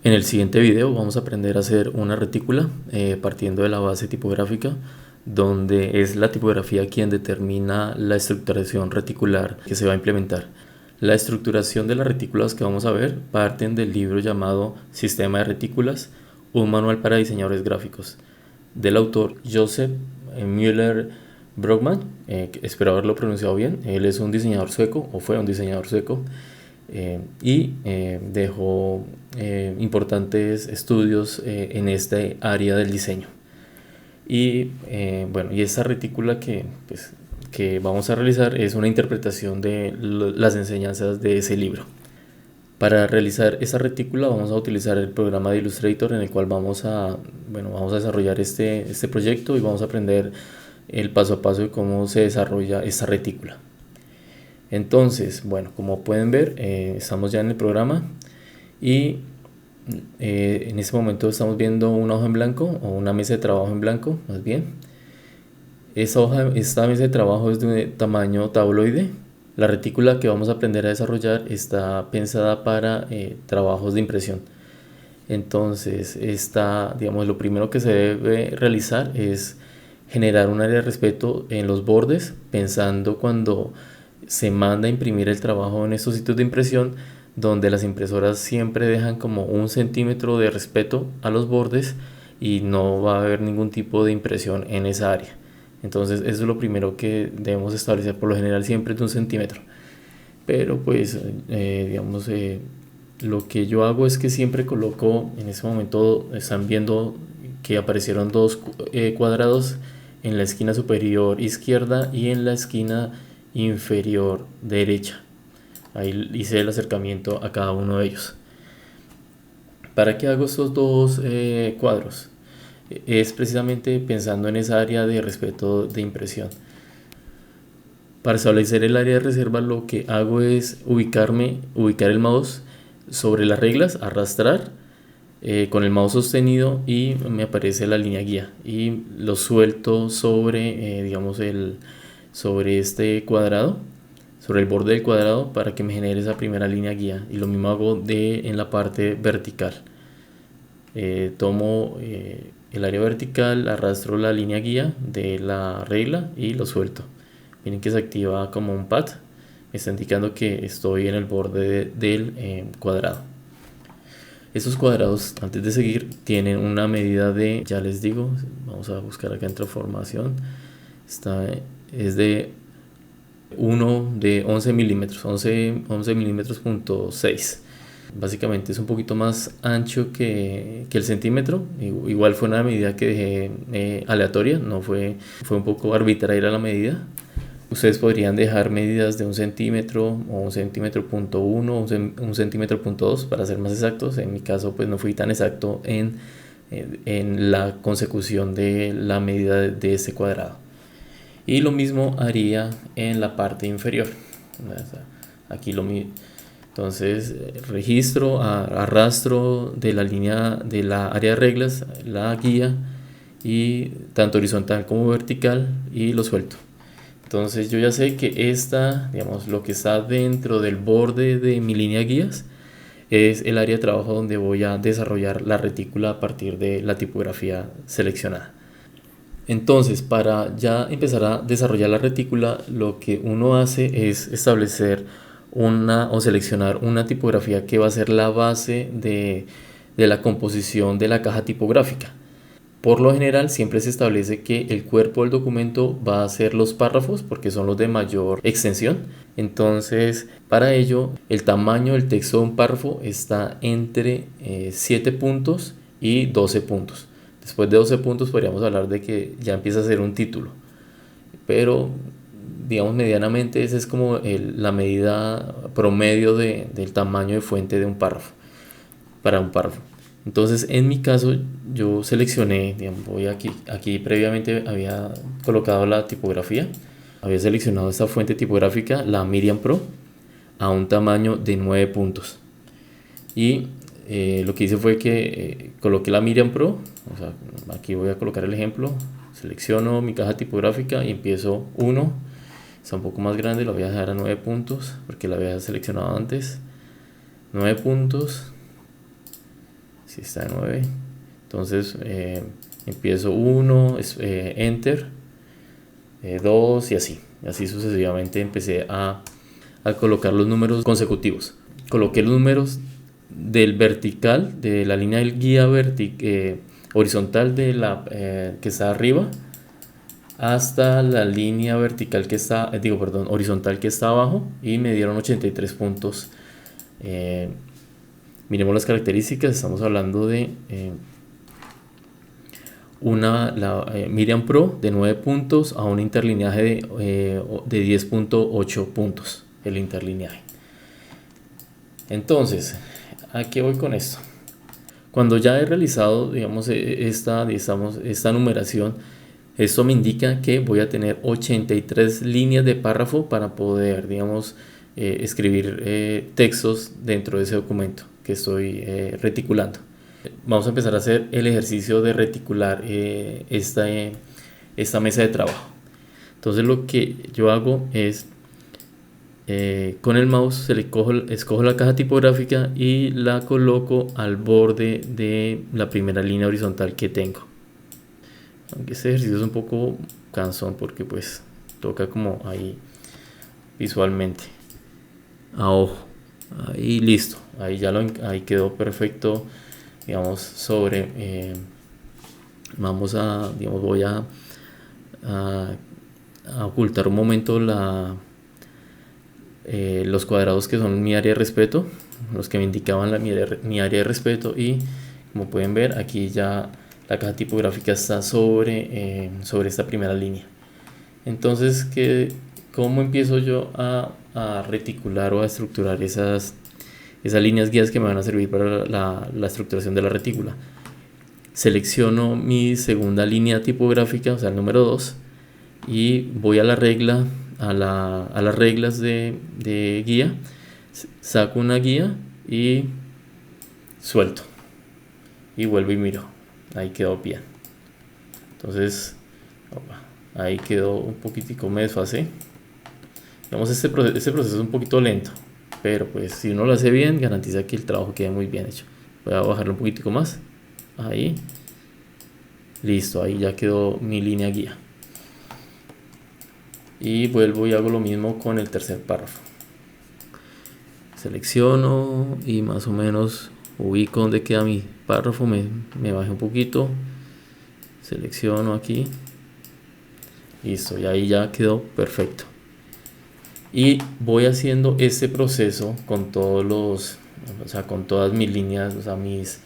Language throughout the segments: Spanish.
En el siguiente video vamos a aprender a hacer una retícula partiendo de la base tipográfica, donde es la tipografía quien determina la estructuración reticular que se va a implementar. La estructuración de las retículas que vamos a ver parten del libro llamado Sistema de Retículas, un manual para diseñadores gráficos, del autor Joseph Müller Brockman, espero haberlo pronunciado bien. Él es un diseñador sueco, o fue un diseñador sueco, y dejó importantes estudios en este área del diseño. Y bueno, y esta retícula que vamos a realizar es una interpretación de las enseñanzas de ese libro. Para realizar esta retícula vamos a utilizar el programa de Illustrator, en el cual vamos a desarrollar este proyecto, y vamos a aprender el paso a paso de cómo se desarrolla esta retícula. Entonces, bueno, como pueden ver, estamos ya en el programa, y en este momento estamos viendo una hoja en blanco, o una mesa de trabajo en blanco, más bien. Esta mesa de trabajo es de tamaño tabloide. La retícula que vamos a aprender a desarrollar está pensada para trabajos de impresión. Entonces, lo primero que se debe realizar es generar un área de respeto en los bordes, pensando cuando se manda a imprimir el trabajo en estos sitios de impresión, donde las impresoras siempre dejan como 1 centímetro de respeto a los bordes y no va a haber ningún tipo de impresión en esa área. Entonces eso es lo primero que debemos establecer. Por lo general siempre es de 1 centímetro, pero pues lo que yo hago es que siempre coloco, en ese momento están viendo que aparecieron 2 cuadrados en la esquina superior izquierda y en la esquina inferior derecha. Ahí hice el acercamiento a cada uno de ellos. ¿Para qué hago estos 2 cuadros? Es precisamente pensando en esa área de respeto de impresión. Para establecer el área de reserva, lo que hago es ubicar el mouse sobre las reglas, arrastrar con el mouse sostenido, y me aparece la línea guía, y lo suelto sobre sobre este cuadrado, sobre el borde del cuadrado, para que me genere esa primera línea guía. Y lo mismo hago en la parte vertical. Tomo el área vertical, arrastro la línea guía de la regla y lo suelto. Miren que se activa como un pad, me está indicando que estoy en el borde del cuadrado. Estos cuadrados, antes de seguir, tienen una medida de, ya les digo, vamos a buscar acá en transformación, es de 11 milímetros, 11 milímetros punto 6. Básicamente es un poquito más ancho que el centímetro. Igual fue una medida que dejé aleatoria, no fue un poco arbitraria la medida. Ustedes podrían dejar medidas de 1 centímetro o 1 centímetro punto 1, 1 centímetro punto 2 para ser más exactos. En mi caso pues no fui tan exacto en la consecución de la medida de este cuadrado. Y lo mismo haría en la parte inferior. Aquí lo mismo. Entonces registro, arrastro de la línea de la área de reglas la guía, y tanto horizontal como vertical, y lo suelto. Entonces yo ya sé que lo que está dentro del borde de mi línea de guías es el área de trabajo donde voy a desarrollar la retícula a partir de la tipografía seleccionada. Entonces, para ya empezar a desarrollar la retícula, lo que uno hace es establecer o seleccionar una tipografía que va a ser la base de la composición de la caja tipográfica. Por lo general siempre se establece que el cuerpo del documento va a ser los párrafos, porque son los de mayor extensión. Entonces, para ello, el tamaño del texto de un párrafo está entre 7 puntos y 12 puntos. Después de 12 puntos podríamos hablar de que ya empieza a ser un título. Pero, digamos, medianamente esa es como la medida promedio del tamaño de fuente de un párrafo, para un párrafo. Entonces, en mi caso, yo seleccioné, voy aquí previamente había colocado la tipografía, había seleccionado esta fuente tipográfica, la Miriam Pro, a un tamaño de 9 puntos. Y lo que hice fue que coloqué la Miriam Pro, aquí voy a colocar el ejemplo, selecciono mi caja tipográfica y empiezo 1, está un poco más grande, la voy a dejar a 9 puntos porque la había seleccionado antes, 9 puntos. si está en 9. Entonces empiezo 1, enter, 2 y así sucesivamente empecé a colocar los números consecutivos. Coloqué los números del vertical, de la línea del guía horizontal de que está arriba, hasta la línea vertical que está, horizontal que está abajo, y me dieron 83 puntos. Miremos las características. Estamos hablando de la Miriam Pro de 9 puntos a un interlineaje de 10.8 puntos, el interlineaje. Entonces, ¿a qué voy con esto? Cuando ya he realizado, digamos, esta numeración, esto me indica que voy a tener 83 líneas de párrafo para poder, digamos, escribir textos dentro de ese documento que estoy reticulando. Vamos a empezar a hacer el ejercicio de reticular esta mesa de trabajo. Entonces lo que yo hago es, con el mouse escojo la caja tipográfica y la coloco al borde de la primera línea horizontal que tengo. Aunque este ejercicio es un poco cansón porque pues toca como ahí visualmente a ojo. Ahí listo, ahí quedó perfecto, digamos, voy a ocultar un momento los cuadrados que son mi área de respeto, los que me indicaban mi área de respeto, y como pueden ver aquí ya la caja tipográfica está sobre esta primera línea. Entonces, ¿cómo empiezo yo a reticular o a estructurar esas líneas guías que me van a servir para la estructuración de la retícula? Selecciono mi segunda línea tipográfica, o sea el número 2, y voy a la regla, a las reglas de guía, saco una guía y suelto y vuelvo y miro. Ahí quedó bien. Entonces ahí quedó un poquitico, me desfasé. Digamos, este proceso es un poquito lento, pero pues si uno lo hace bien, garantiza que el trabajo quede muy bien hecho. Voy a bajarlo un poquitico más. Ahí. Listo, ahí ya quedó mi línea guía. Y vuelvo y hago lo mismo con el tercer párrafo. Selecciono y más o menos ubico donde queda mi párrafo, me bajé un poquito, selecciono aquí, listo, y ahí ya quedó perfecto. Y voy haciendo este proceso con con todas mis líneas, o sea, mis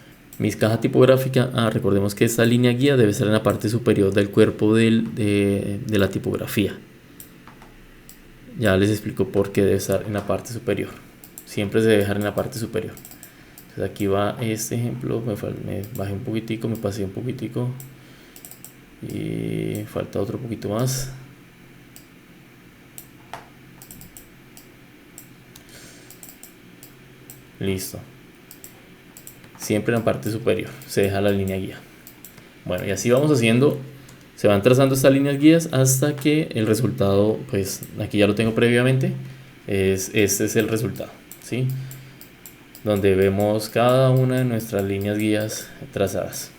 cajas tipográficas. Recordemos que esta línea guía debe estar en la parte superior del cuerpo de la tipografía. Ya les explico por qué debe estar en la parte superior. Siempre se debe dejar en la parte superior. Entonces aquí va este ejemplo, me bajé un poquitico, me pasé un poquitico y falta otro poquito más. Listo. Siempre en la parte superior se deja la línea guía. Bueno, y así vamos haciendo, se van trazando estas líneas guías hasta que el resultado, pues aquí ya lo tengo previamente, este es el resultado, ¿sí? Donde vemos cada una de nuestras líneas guías trazadas.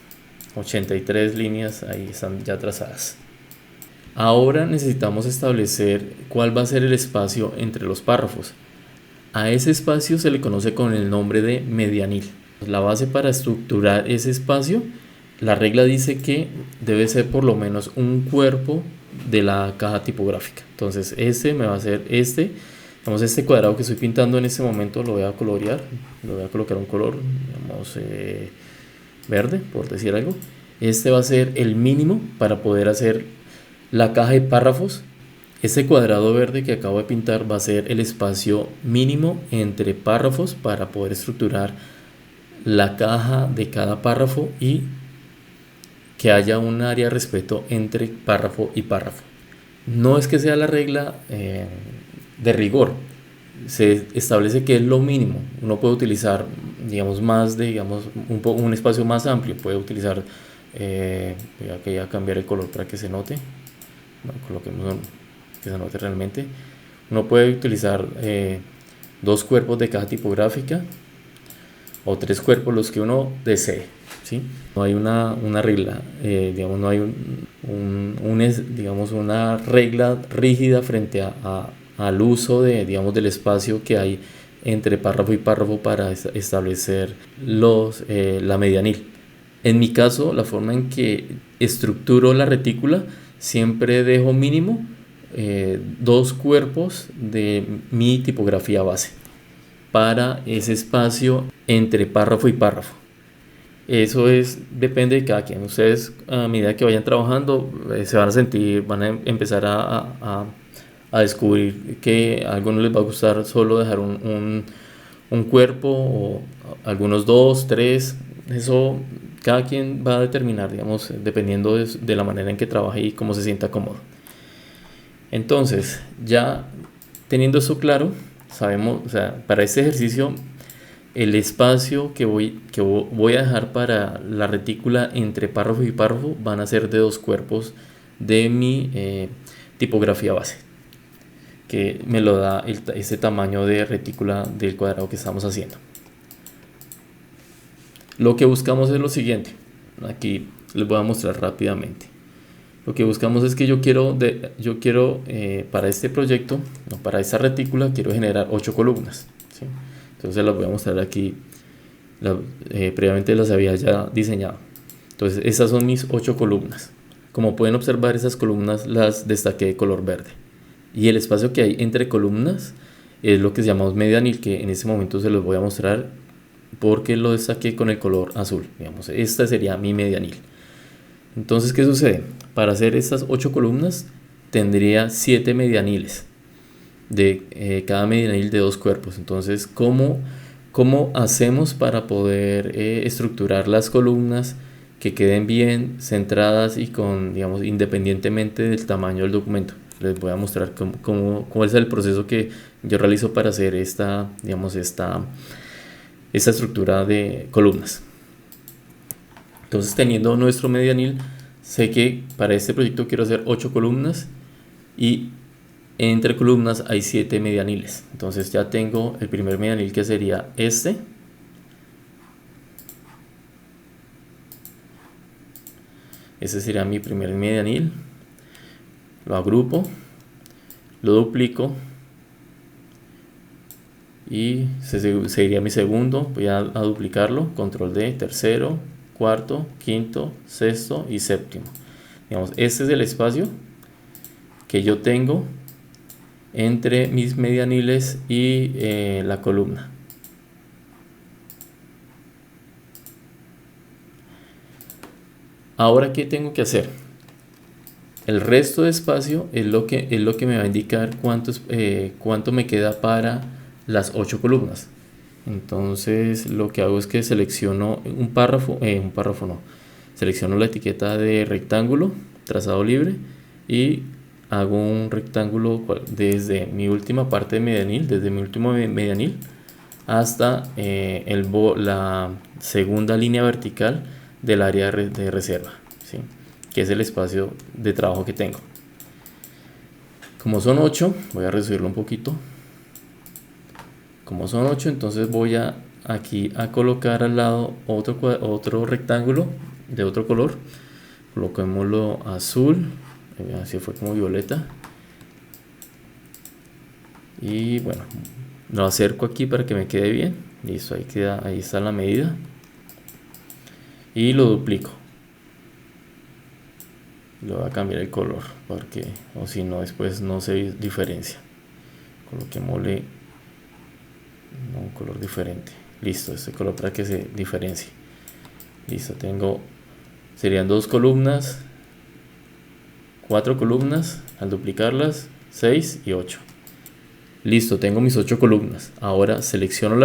83 líneas ahí están ya trazadas. Ahora necesitamos establecer cuál va a ser el espacio entre los párrafos. A ese espacio se le conoce con el nombre de medianil. La base para estructurar ese espacio, la regla dice que debe ser por lo menos un cuerpo de la caja tipográfica. Entonces me va a ser digamos, este cuadrado que estoy pintando en este momento lo voy a colorear, lo voy a colocar un color, digamos, verde, por decir algo. Este va a ser el mínimo para poder hacer la caja de párrafos. Este cuadrado verde que acabo de pintar va a ser el espacio mínimo entre párrafos para poder estructurar la caja de cada párrafo y que haya un área de respeto entre párrafo y párrafo. No es que sea la regla de rigor, se establece que es lo mínimo. Uno puede utilizar, digamos, un espacio más amplio, puede utilizar, voy a cambiar el color para que se note, coloquemos que se note realmente. Uno puede utilizar 2 cuerpos de caja tipográfica, o 3 cuerpos, los que uno desee, ¿sí? No hay una regla, digamos, no hay digamos, una regla rígida frente al uso de, digamos, del espacio que hay entre párrafo y párrafo para establecer la medianil. En mi caso, la forma en que estructuro la retícula, siempre dejo mínimo 2 cuerpos de mi tipografía base para ese espacio entre párrafo y párrafo. Eso depende de cada quien. Ustedes, a medida que vayan trabajando, se van a sentir, van a empezar a descubrir que a algunos les va a gustar solo dejar un cuerpo, o algunos 2, 3. Eso cada quien va a determinar, digamos, dependiendo de la manera en que trabaje y cómo se sienta cómodo. Entonces, ya teniendo eso claro, sabemos, o sea, para este ejercicio, el espacio que voy a dejar para la retícula entre párrafo y párrafo van a ser de 2 cuerpos de mi tipografía base, que me lo da este tamaño de retícula del cuadrado que estamos haciendo. Lo que buscamos es lo siguiente. Aquí les voy a mostrar rápidamente. Lo que buscamos es que yo quiero para este proyecto, no, para esta retícula, quiero generar 8 columnas, ¿sí? Entonces las voy a mostrar aquí. Previamente las había ya diseñado. Entonces estas son mis 8 columnas. Como pueden observar, esas columnas las destaqué de color verde. Y el espacio que hay entre columnas es lo que llamamos medianil, que en este momento se los voy a mostrar porque lo destaqué con el color azul. Digamos, esta sería mi medianil. Entonces, ¿qué sucede? Para hacer estas 8 columnas tendría 7 medianiles, cada medianil de 2 cuerpos. Entonces, ¿cómo hacemos para poder estructurar las columnas que queden bien centradas y digamos, independientemente del tamaño del documento? Les voy a mostrar cómo es el proceso que yo realizo para hacer digamos, esta estructura de columnas. Entonces, teniendo nuestro medianil, sé que para este proyecto quiero hacer 8 columnas y entre columnas hay 7 medianiles. Entonces ya tengo el primer medianil, que sería este. Ese sería mi primer medianil. Lo agrupo, lo duplico y seguiría mi segundo. Voy a duplicarlo, control D, tercero, cuarto, quinto, sexto y séptimo. Digamos, este es el espacio que yo tengo entre mis medianiles y la columna. Ahora, ¿qué tengo que hacer? El resto de espacio es lo que me va a indicar cuánto me queda para las 8 columnas. Entonces, lo que hago es que selecciono un párrafo no, selecciono la etiqueta de rectángulo, trazado libre, y hago un rectángulo desde mi última parte de medianil, desde mi último medianil hasta la segunda línea vertical del área de reserva, ¿sí? Que es el espacio de trabajo que tengo. Como son 8, voy a reducirlo un poquito. Como son 8, entonces voy aquí a colocar al lado otro rectángulo de otro color. Coloquémoslo azul, así fue como violeta. Y bueno, lo acerco aquí para que me quede bien. Listo, ahí está la medida. Y lo duplico. Le voy a cambiar el color, porque o si no, después no se diferencia. Coloquémosle un color diferente. Listo, este color para que se diferencie. Listo, serían 2 columnas, 4 columnas, al duplicarlas, 6 y 8. Listo, tengo mis 8 columnas. Ahora selecciono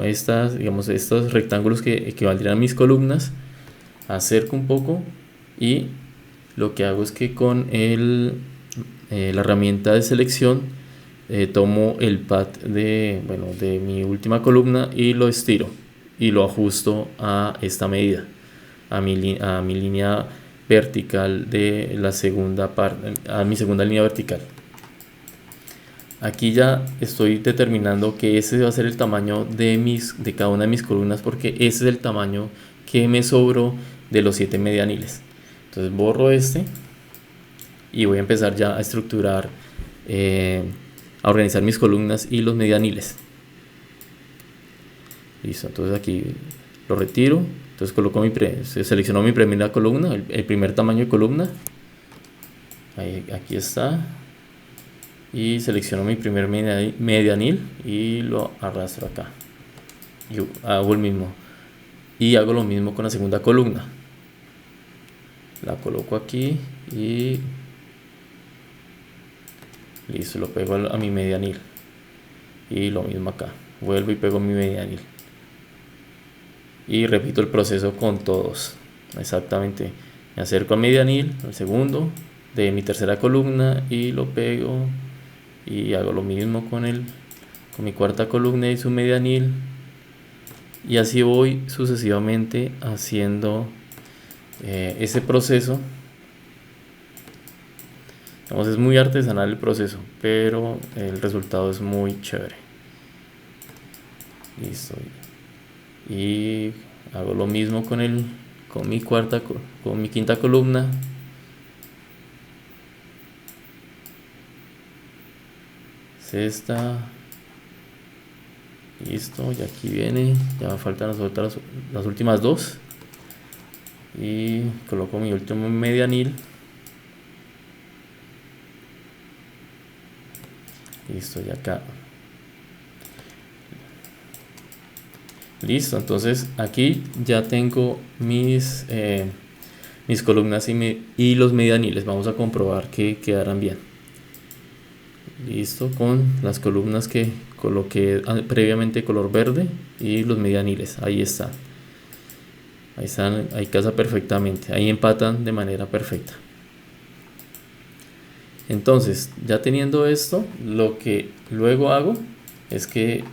estos rectángulos que equivaldrían a mis columnas, acerco un poco y lo que hago es que con la herramienta de selección tomo el pad de mi última columna y lo estiro y lo ajusto a esta medida, a mi línea vertical de la segunda parte, a mi segunda línea vertical. Aquí ya estoy determinando que ese va a ser el tamaño de cada una de mis columnas, porque ese es el tamaño que me sobró de los 7 medianiles. Entonces borro este y voy a empezar ya a estructurar, a organizar mis columnas y los medianiles. Listo, entonces aquí lo retiro. Entonces coloco selecciono mi primera columna, el primer tamaño de columna. Aquí está. Y selecciono mi primer medianil y lo arrastro acá. Y hago el mismo. Y hago lo mismo con la segunda columna. La coloco aquí y listo, lo pego a mi medianil. Y lo mismo acá. Vuelvo y pego mi medianil. Y repito el proceso con todos. Exactamente. Me acerco al medianil, al segundo de mi tercera columna y lo pego. Y hago lo mismo con mi cuarta columna y su medianil. Y así voy sucesivamente haciendo ese proceso. Vamos, es muy artesanal el proceso, pero el resultado es muy chévere. Listo. Y hago lo mismo con mi quinta columna. Esta. Listo, y aquí viene, ya me faltan las últimas dos. Y coloco mi último medianil. Listo, y acá. Listo, entonces aquí ya tengo mis columnas y los medianiles. Vamos a comprobar que quedarán bien. Listo, con las columnas que coloqué previamente color verde y los medianiles. Ahí están. Ahí casa perfectamente. Ahí empatan de manera perfecta. Entonces, ya teniendo esto, lo que luego hago es que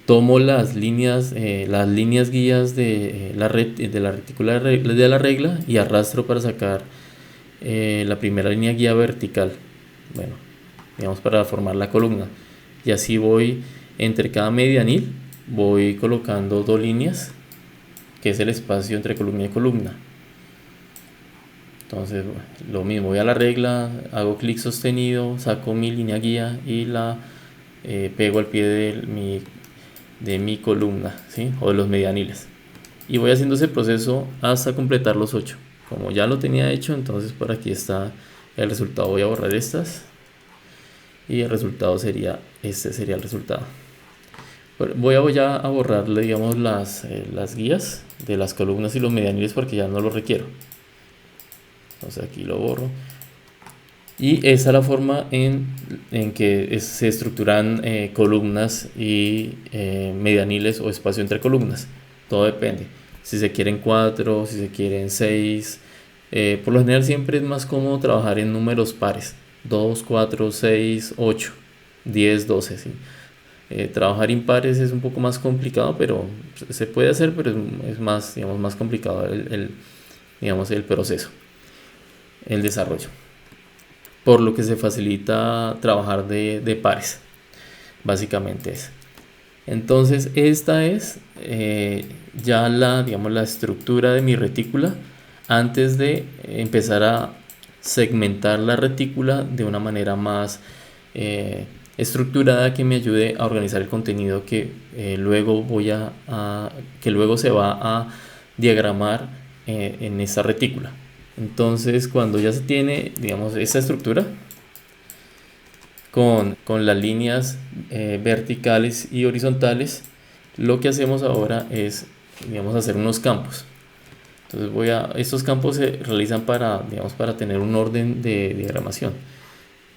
tomo las líneas guías de la retícula de la regla y arrastro para sacar la primera línea guía vertical. Bueno, digamos, para formar la columna. Y así voy entre cada medianil, voy colocando dos líneas, que es el espacio entre columna y columna. Entonces, lo mismo, voy a la regla, hago clic sostenido, saco mi línea guía y la pego al pie de mi columna, ¿sí? O de los medianiles. Y voy haciendo ese proceso hasta completar los 8. Como ya lo tenía hecho, entonces por aquí está el resultado. Voy a borrar estas. Y el resultado sería, este sería el resultado. Voy ya a borrarle, digamos, las guías de las columnas y los medianiles porque ya no lo requiero. Entonces aquí lo borro. Y esa es la forma en que se estructuran columnas y medianiles o espacio entre columnas. Todo depende. Si se quieren 4, si se quieren 6. Por lo general siempre es más cómodo trabajar en números pares. 2, 4, 6, 8, 10, 12. ¿Sí? Trabajar impares es un poco más complicado, pero se puede hacer, pero es más, digamos, más complicado el proceso, el desarrollo. Por lo que se facilita trabajar de pares, básicamente es. Entonces esta es ya la estructura de mi retícula antes de empezar a segmentar la retícula de una manera más estructurada que me ayude a organizar el contenido que luego se va a diagramar en esa retícula. Entonces, cuando ya se tiene, digamos, esa estructura con las líneas verticales y horizontales, lo que hacemos ahora es, digamos, hacer unos campos. Entonces estos campos se realizan para tener un orden de diagramación.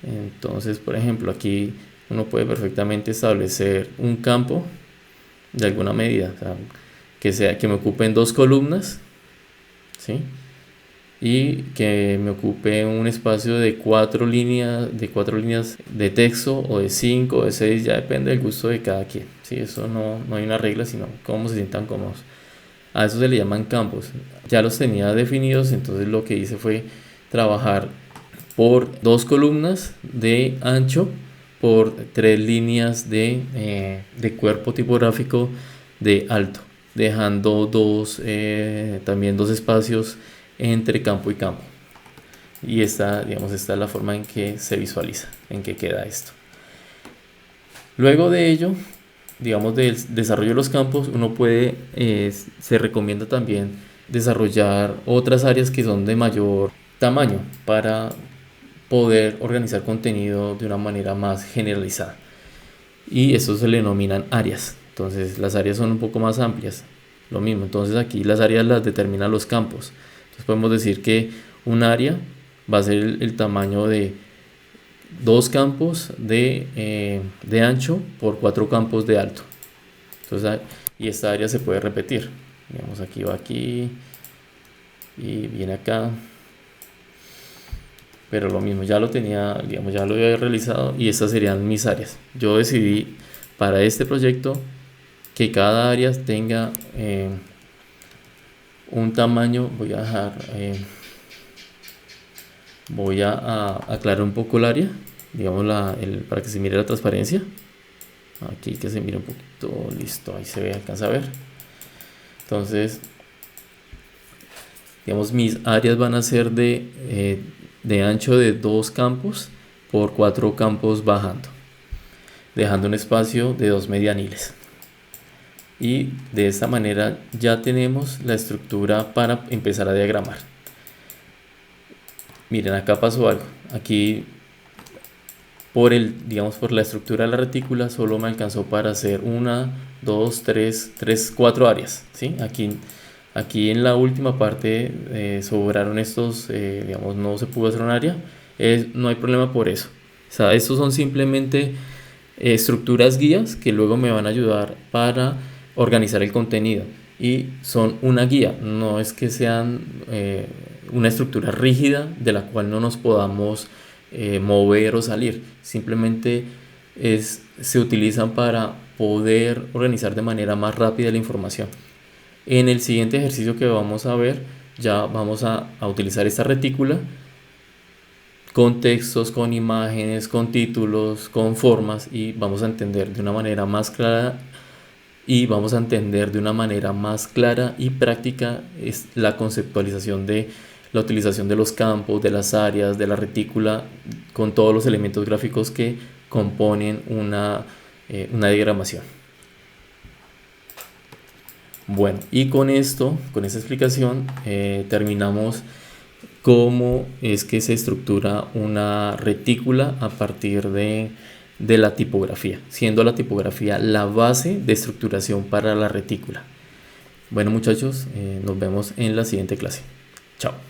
Entonces, por ejemplo, aquí uno puede perfectamente establecer un campo de alguna medida, o sea, que me ocupen 2 columnas, ¿sí? Y que me ocupe un espacio de 4 líneas de texto, o de 5 o de 6, ya depende del gusto de cada quien, ¿sí? Eso no hay una regla, sino cómo se sientan cómodos. A eso se le llaman campos. Ya los tenía definidos, entonces lo que hice fue trabajar por 2 columnas de ancho por 3 líneas de cuerpo tipográfico de alto, dejando también dos espacios entre campo y campo. Y digamos, esta es la forma en que se visualiza, en que queda esto. Luego de ello, digamos, del desarrollo de los campos, se recomienda también desarrollar otras áreas que son de mayor tamaño para poder organizar contenido de una manera más generalizada. Y eso se le denominan áreas. Entonces las áreas son un poco más amplias. Lo mismo, entonces aquí las áreas las determinan los campos. Entonces podemos decir que un área va a ser el tamaño de 2 campos de ancho por 4 campos de alto. Entonces, y esta área se puede repetir. Digamos, aquí va aquí y viene acá. Pero lo mismo, ya lo tenía, digamos, ya lo había realizado y estas serían mis áreas. Yo decidí para este proyecto que cada área tenga un tamaño. Voy a aclarar un poco el área, digamos, para que se mire la transparencia. Aquí que se mire un poquito, listo, ahí se ve, alcanza a ver. Entonces, digamos, mis áreas van a ser de ancho de 2 campos por 4 campos bajando, dejando un espacio de 2 medianiles. Y de esta manera ya tenemos la estructura para empezar a diagramar. Miren, acá pasó algo. Aquí por la estructura de la retícula solo me alcanzó para hacer 1, 2, 3, 4 áreas, ¿sí? Aquí en la última parte sobraron estos, digamos, no se pudo hacer un área. No hay problema por eso. O sea, estos son simplemente estructuras guías que luego me van a ayudar para organizar el contenido. Y son una guía, no es que sean una estructura rígida de la cual no nos podamos mover o salir. Simplemente se utilizan para poder organizar de manera más rápida la información. En el siguiente ejercicio que vamos a ver, ya vamos a utilizar esta retícula con textos, con imágenes, con títulos, con formas, y vamos a entender de una manera más clara y práctica la conceptualización de la utilización de los campos, de las áreas, de la retícula, con todos los elementos gráficos que componen una diagramación. Bueno, y con esta explicación terminamos cómo es que se estructura una retícula a partir de la tipografía, siendo la tipografía la base de estructuración para la retícula. Bueno, muchachos, nos vemos en la siguiente clase. Chao.